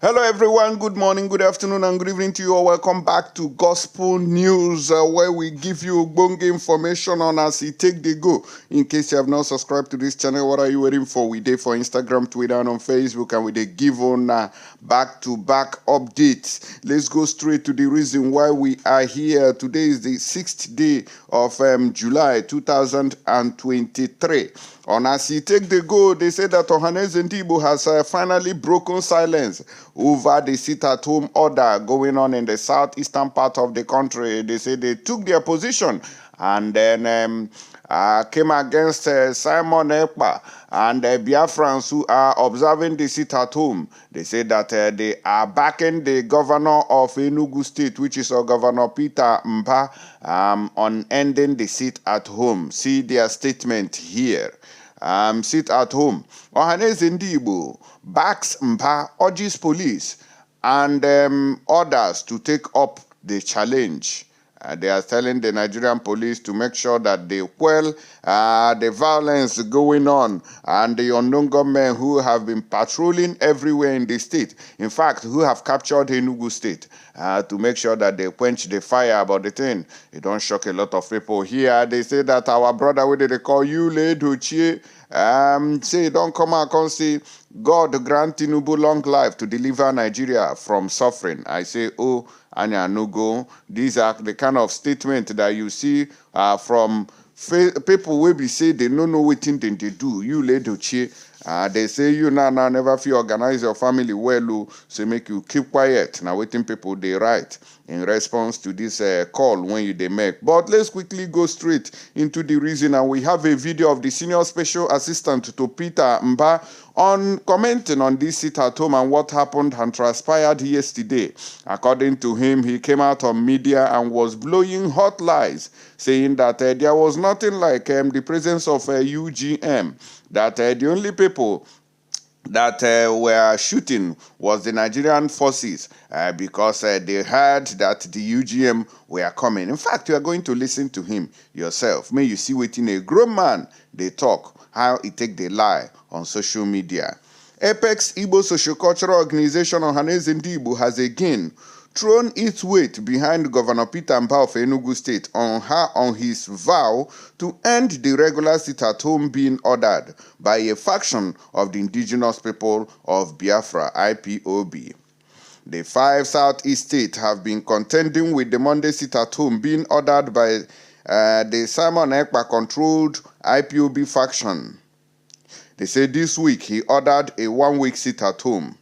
Hello everyone, good morning, good afternoon and good evening to you all. Welcome back to Gospel News where we give you bonga information on as it take the go. In case you have not subscribed to this channel, what are you waiting for? We did for Instagram, Twitter and on Facebook and we did give on back-to-back updates. Let's go straight to the reason why we are here. Today is the 6th day of July 2023. On as he take the go, they say that Ohaneze Ndigbo has finally broken silence over the sit-at-home order going on in the southeastern part of the country. They say they took their position and then came against Simon Ekpa and Biafrans who are observing the sit-at-home. They say that they are backing the governor of Enugu state, which is Governor Peter Mba, on ending the sit-at-home. See their statement here. Sit at home. Ohaneze Ndigbo backs Mba, urges police and others to take up the challenge. They are telling the Nigerian police to make sure that they quell the violence going on and the unknown gunmen who have been patrolling everywhere in the state. In fact, who have captured Enugu state to make sure that they quench the fire about the thing. It don't shock a lot of people here. They say that our brother, what did they call you, Edochie? Say don't come out and say God grant Tinubu long life to deliver Nigeria from suffering. I say, oh, Anya no go. These are the kind of statement that you see from people will be say they don't know what thing they do. You Edochie. They say you now never feel organize your family well, so make you keep quiet. Now waiting people they write in response to this call when they make. But let's quickly go straight into the reason, and we have a video of the senior special assistant to Peter Mba on commenting on this sit-at-home and what happened and transpired yesterday. According to him, he came out on media and was blowing hot lies, saying that there was nothing like the presence of UGM, that the only people that were shooting was the Nigerian forces because they heard that the UGM were coming. In fact, you are going to listen to him yourself. May you see within a grown man they talk, how he take the lie on social media. Apex Igbo Socio-Cultural Organization Ohaneze Ndigbo has again thrown its weight behind Governor Peter Mba of Enugu State on his vow to end the regular sit-at-home being ordered by a faction of the indigenous people of Biafra, IPOB. The 5 southeast states have been contending with the Monday sit-at-home being ordered by the Simon Ekpa-controlled IPOB faction. They say this week he ordered a 1-week sit-at-home,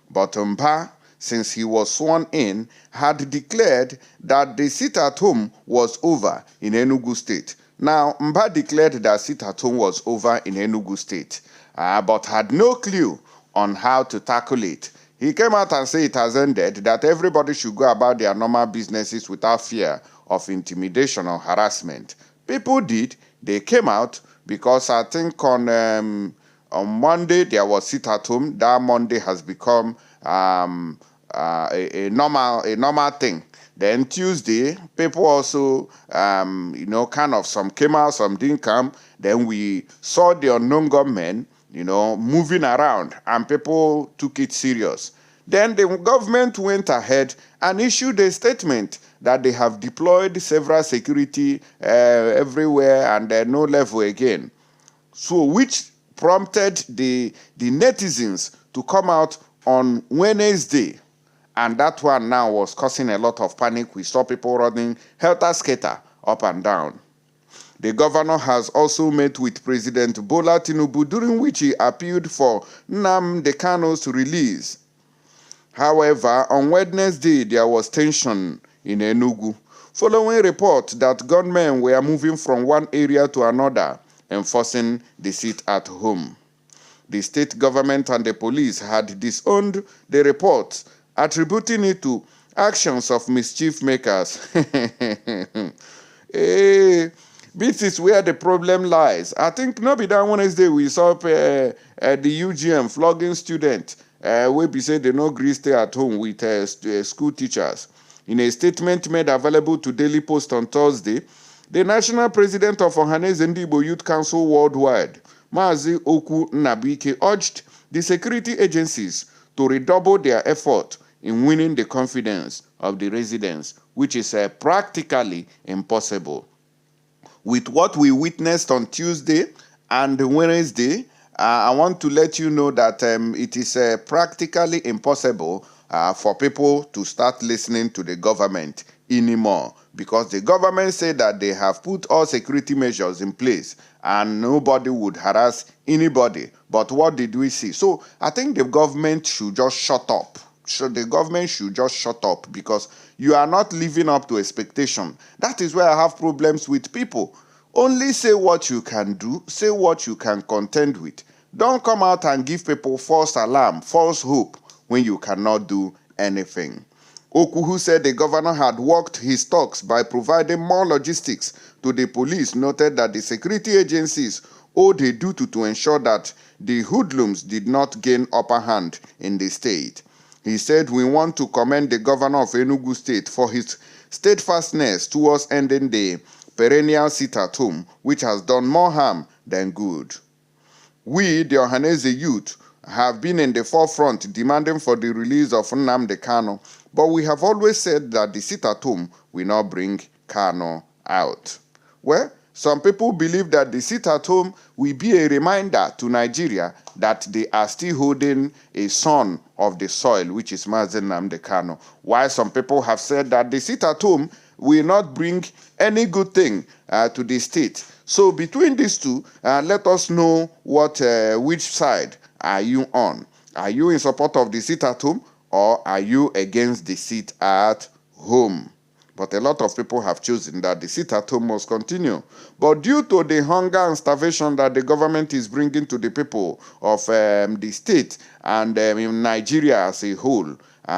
but Mba, since he was sworn in, had declared that the sit-at-home was over in Enugu State. Now, Mba declared that sit-at-home was over in Enugu State, but had no clue on how to tackle it. He came out and said it has ended, that everybody should go about their normal businesses without fear of intimidation or harassment. People did. They came out because I think on Monday there was sit-at-home. That Monday has become a normal thing. Then Tuesday, people also, kind of some came out, some didn't come. Then we saw the unknown gunmen, moving around, and people took it serious. Then the government went ahead and issued a statement that they have deployed several security everywhere and no level again. So, which prompted the netizens to come out on Wednesday. And that one now was causing a lot of panic. We saw people running helter-skelter up and down. The governor has also met with President Bola Tinubu, during which he appealed for Nnamdi Kanu's release. However, on Wednesday, there was tension in Enugu, following reports that gunmen were moving from one area to another, enforcing the sit-at-home. The state government and the police had disowned the reports, attributing it to actions of mischief makers. This is where the problem lies. I think maybe that Wednesday we saw the UGM flogging students where we say they no agree stay at home with school teachers. In a statement made available to Daily Post on Thursday, the national president of Ohaneze Ndigbo Youth Council Worldwide, Mazi Oku Nabike, urged the security agencies to redouble their effort in winning the confidence of the residents, which is practically impossible. With what we witnessed on Tuesday and Wednesday, I want to let you know that it is practically impossible for people to start listening to the government anymore, because the government said that they have put all security measures in place and nobody would harass anybody. But what did we see? So I think the government should just shut up. The government should just shut up, because you are not living up to expectation. That is where I have problems with people. Only say what you can do, say what you can contend with. Don't come out and give people false alarm, false hope, when you cannot do anything. Okuhu said the governor had worked his talks by providing more logistics to the police, noted that the security agencies owed a duty to ensure that the hoodlums did not gain upper hand in the state. He said, "We want to commend the governor of Enugu State for his steadfastness towards ending the perennial sit-at-home, which has done more harm than good. We, the Ohaneze youth, have been in the forefront demanding for the release of Nnamdi Kanu, but we have always said that the sit-at-home will not bring Kanu out." Well, some people believe that the sit-at-home will be a reminder to Nigeria that they are still holding a son of the soil, which is Mazi Nnamdi Kanu, while some people have said that the sit-at-home will not bring any good thing to the state. So between these two, let us know which side are you on. Are you in support of the sit-at-home, or are you against the sit-at-home? But a lot of people have chosen that the sit-at-home must continue. But due to the hunger and starvation that the government is bringing to the people of the state and in Nigeria as a whole,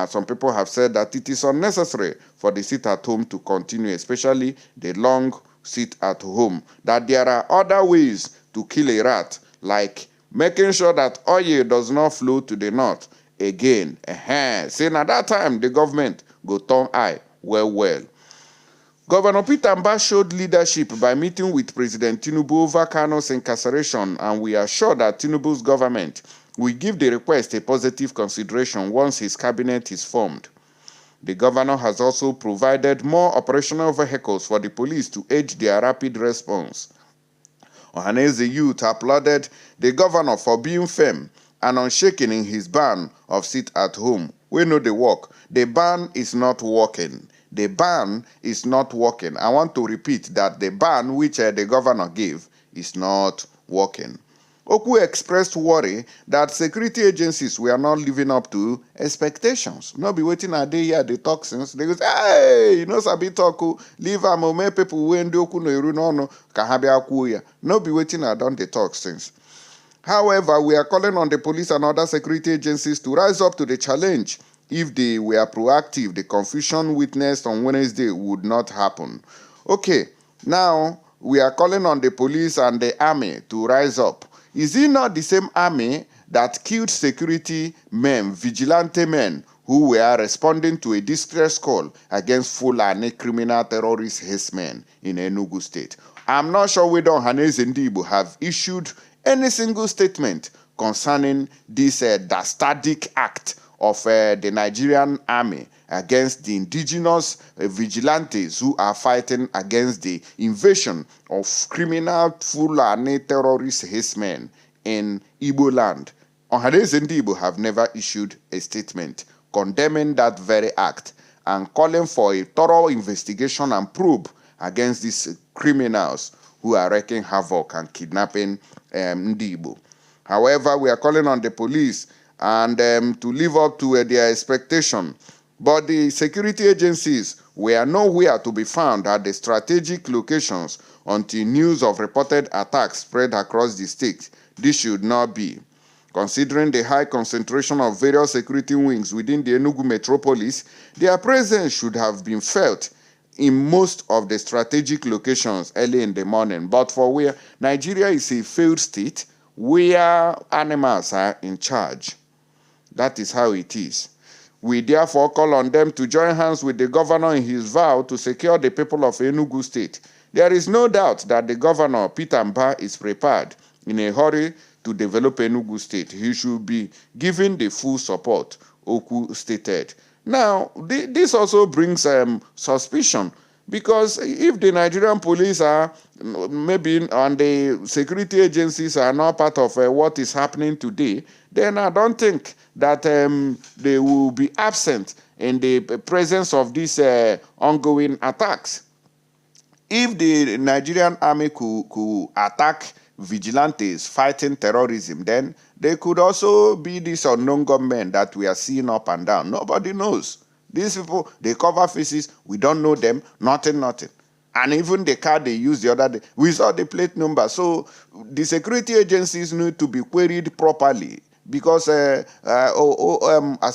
some people have said that it is unnecessary for the sit-at-home to continue, especially the long sit-at-home, that there are other ways to kill a rat, like making sure that oil does not flow to the north again. Saying at that time, the government go turn eye well. Governor Peter Mbah showed leadership by meeting with President Tinubu over Kanu's incarceration, and we are sure that Tinubu's government will give the request a positive consideration once his cabinet is formed. The governor has also provided more operational vehicles for the police to aid their rapid response. Ohaneze youth applauded the governor for being firm and unshaken in his ban of sit-at-home. We know the work. The ban is not working. The ban is not working. I want to repeat that the ban which the governor gave is not working. Oku expressed worry that security agencies were not living up to expectations. No be waiting a day here, the toxins. They go say, "Hey, you know, sabi talk, leave am, make people when do oku no iru no kahabi akuya." No be waiting a done the toxins. However, we are calling on the police and other security agencies to rise up to the challenge. If they were proactive, the confusion witnessed on Wednesday would not happen. Okay, now we are calling on the police and the army to rise up. Is it not the same army that killed security men, vigilante men, who were responding to a distress call against Fulani criminal terrorist herdsmen in Enugu State? I'm not sure whether Ohaneze Ndigbo have issued any single statement concerning this dastardly act of the Nigerian army against the indigenous vigilantes who are fighting against the invasion of criminal Fulani terrorist herdsmen in Igbo land. Ohaneze Ndigbo have never issued a statement condemning that very act and calling for a thorough investigation and probe against these criminals who are wreaking havoc and kidnapping Ndigbo. However, we are calling on the police and to live up to their expectation. But the security agencies were nowhere to be found at the strategic locations until news of reported attacks spread across the state. This should not be. Considering the high concentration of various security wings within the Enugu metropolis, their presence should have been felt in most of the strategic locations early in the morning. But for where Nigeria is a failed state, where animals are in charge. That is how it is. We therefore call on them to join hands with the governor in his vow to secure the people of Enugu State. There is no doubt that the governor, Peter Mbah, is prepared in a hurry to develop Enugu State. He should be given the full support, Oku stated. Now, this also brings suspicion, because if the Nigerian police are maybe and the security agencies are not part of what is happening today, then I don't think that they will be absent in the presence of these ongoing attacks. If the Nigerian army could attack vigilantes fighting terrorism, then they could also be these unknown gunmen that we are seeing up and down. Nobody knows. These people, they cover faces, we don't know them, nothing. And even the car they used the other day, we saw the plate number. So the security agencies need to be queried properly, because as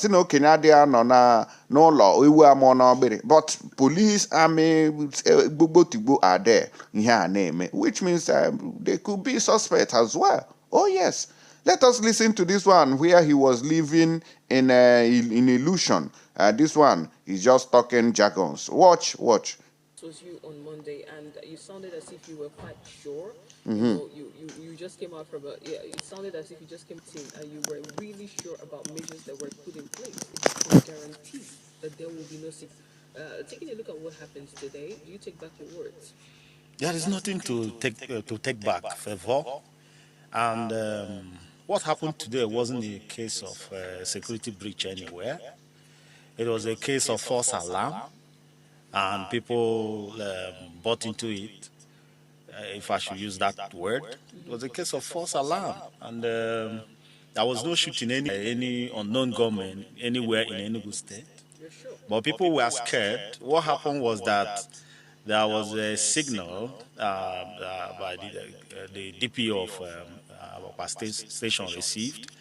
you know, Canada no law, we were more, but police, army, are there, which means they could be suspect as well. Oh yes, let us listen to this one where he was living in illusion. This one is just talking jargons. Watch. It was you on Monday, and you sounded as if you were quite sure. You know, you just came out from it sounded as if you just came in and you were really sure about measures that were put in place to guarantee that there will be no sick. Taking a look at what happens today, do you take back your words? There is nothing to take back, Favor. And what happened today wasn't a case of security breach anywhere. It was a case of false alarm, and people bought into it, if I should use that word. It was a case of false alarm, and there was no shooting any unknown gunmen anywhere in Enugu State. You're sure? But people were scared. What happened was that there was a signal by the DPO of our station received,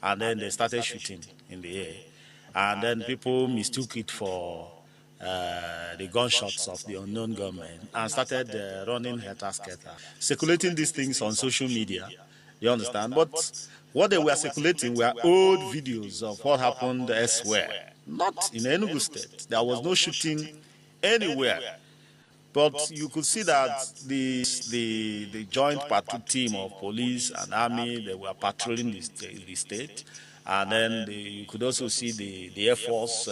and then they started shooting in the air. And then people mistook it for the gunshots of the unknown gunmen and started running helter-skelter, circulating these things on social media. You understand? But what they were circulating were old videos of what happened elsewhere, not in Enugu State. There was no shooting anywhere. But you could see that the joint patrol team of police and army, they were patrolling the state. And then you could also see the Air Force,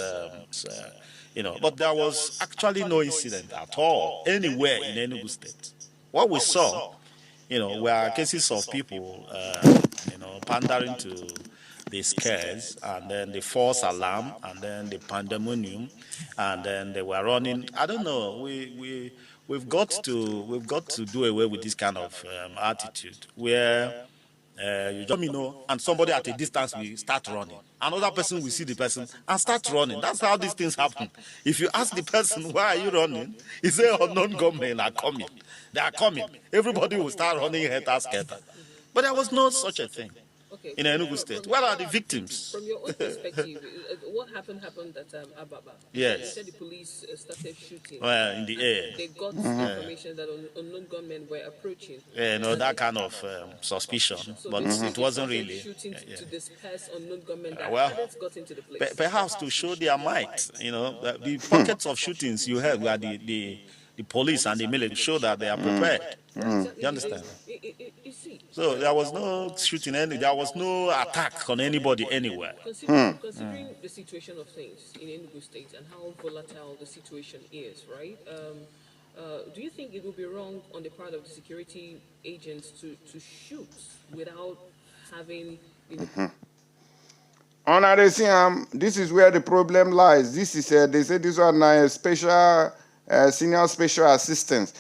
but there was actually no incident at all anywhere in Enugu State. What we saw, were cases of people, pandering to the scares, and then the false alarm, and then the pandemonium, and then they were running. I don't know. We've got to do away with this kind of attitude where you just and somebody at a distance will start running. Another person will see the person and start running. That's how these things happen. If you ask the person, why are you running? He say, unknown gunmen are coming. They are coming. Everybody will start running helter-skelter. But there was no such a thing. Okay. In Enugu State. Where are the victims? From your own perspective, what happened at Ababa? Yes. You said the police started shooting. Well, in the air. They got information that unknown gunmen were approaching. That kind of suspicion, So but it wasn't really. Shooting to disperse unknown gunmen that Well, hadn't got into the place. Perhaps to show their might. The pockets of shootings you had where the police and the military show that they are prepared. You understand? You see. So there was no shooting, there was no attack on anybody anywhere. Considering the situation of things in Enugu State and how volatile the situation is, right? Do you think it would be wrong on the part of the security agents to shoot without having, This is where the problem lies. This is they say this one a special senior special assistant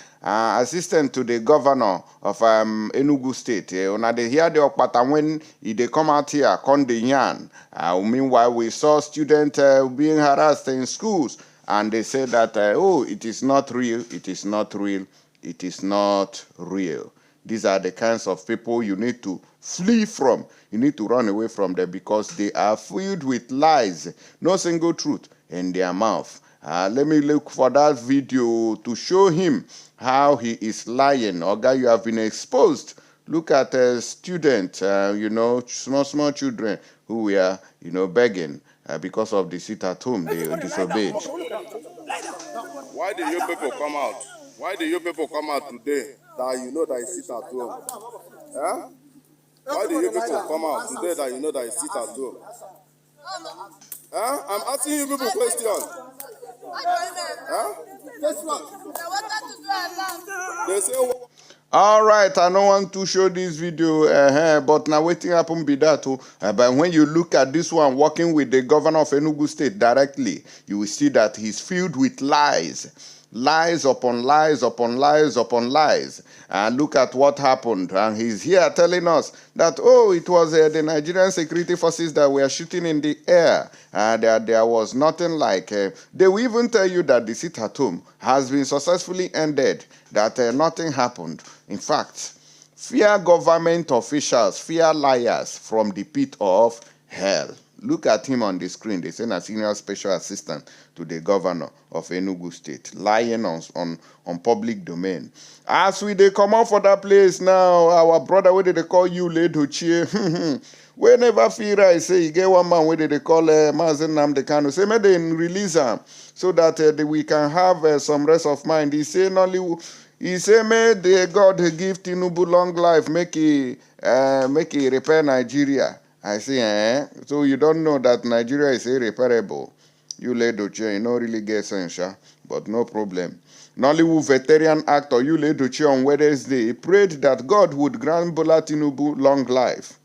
to the governor of Enugu State. When they hear the Okpata when they come out here, come the yarn. Meanwhile, we saw students being harassed in schools, and they said that it is not real. It is not real. It is not real. These are the kinds of people you need to flee from. You need to run away from them because they are filled with lies, no single truth in their mouth. Let me look for that video to show him how he is lying. Oga, you have been exposed. Look at a student, small children who were, begging because of the sit at home. They disobeyed. Why do you people come out? Why do you people come out today that you know that you sit at home? Why do you people come out today that you know that you sit at home? Huh? I'm asking you people questions. Huh? They say All right, I don't want to show this video, but now waiting happen be that too. But when you look at this one, working with the governor of Enugu State directly, you will see that he's filled with lies. Lies upon lies upon lies upon lies. And look at what happened. And he's here telling us that, oh, it was the Nigerian security forces that were shooting in the air. There was nothing like... they will even tell you that the sit at home has been successfully ended, that nothing happened. In fact, fear government officials, fear liars from the pit of hell. Look at him on the screen. They send a senior special assistant to the governor of Enugu State, lying on public domain. As we they come out for that place now, our brother, what did they call you, Edochie? We never feel right. Say, you get one man, what did they call Mazen Namdekano? Say, may they release him so that we can have some rest of mind. He say, may the God give Tinubu long life, make he repair Nigeria. I say, so you don't know that Nigeria is irreparable. You Edochie, you don't really get sense, but no problem. Nollywood veteran actor Yul Edochie on Wednesday prayed that God would grant Bola Tinubu long life.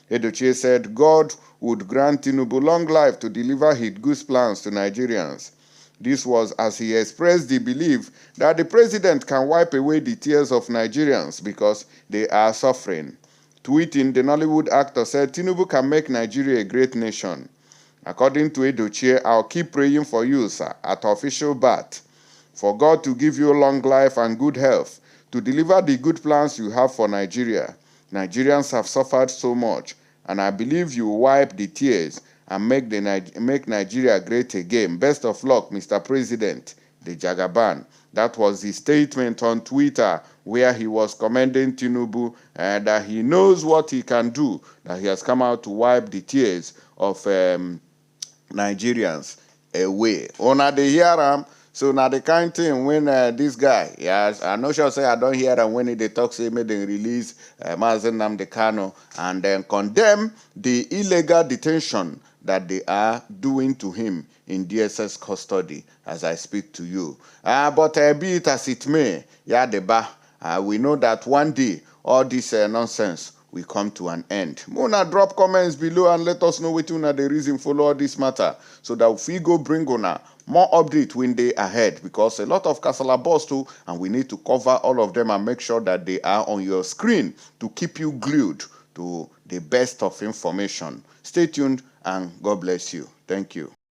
Edochie said God would grant Tinubu long life to deliver his good plans to Nigerians. This was as he expressed the belief that the president can wipe away the tears of Nigerians because they are suffering. Tweeting, the Nollywood actor said, Tinubu can make Nigeria a great nation. According to Edochie, I'll keep praying for you, sir, at official bat, for God to give you long life and good health, to deliver the good plans you have for Nigeria. Nigerians have suffered so much, and I believe you will wipe the tears and make Nigeria great again. Best of luck, Mr. President, the Jagaban. That was his statement on Twitter, where he was commending Tinubu that he knows what he can do, that he has come out to wipe the tears of Nigerians away. Una dey hear am? So now the kind thing when this guy, yes, I'm not sure say I don't hear him when they talk say make them release Mazen Namdekano and then condemn the illegal detention that they are doing to him in DSS custody as I speak to you. But be it as it may, we know that one day all this nonsense will come to an end. Muna drop comments below and let us know what una the reason for all this matter, so that if we go bring una more update when they ahead, because a lot of Kasala boss too, and we need to cover all of them and make sure that they are on your screen to keep you glued to the best of information. Stay tuned and God bless you. Thank you.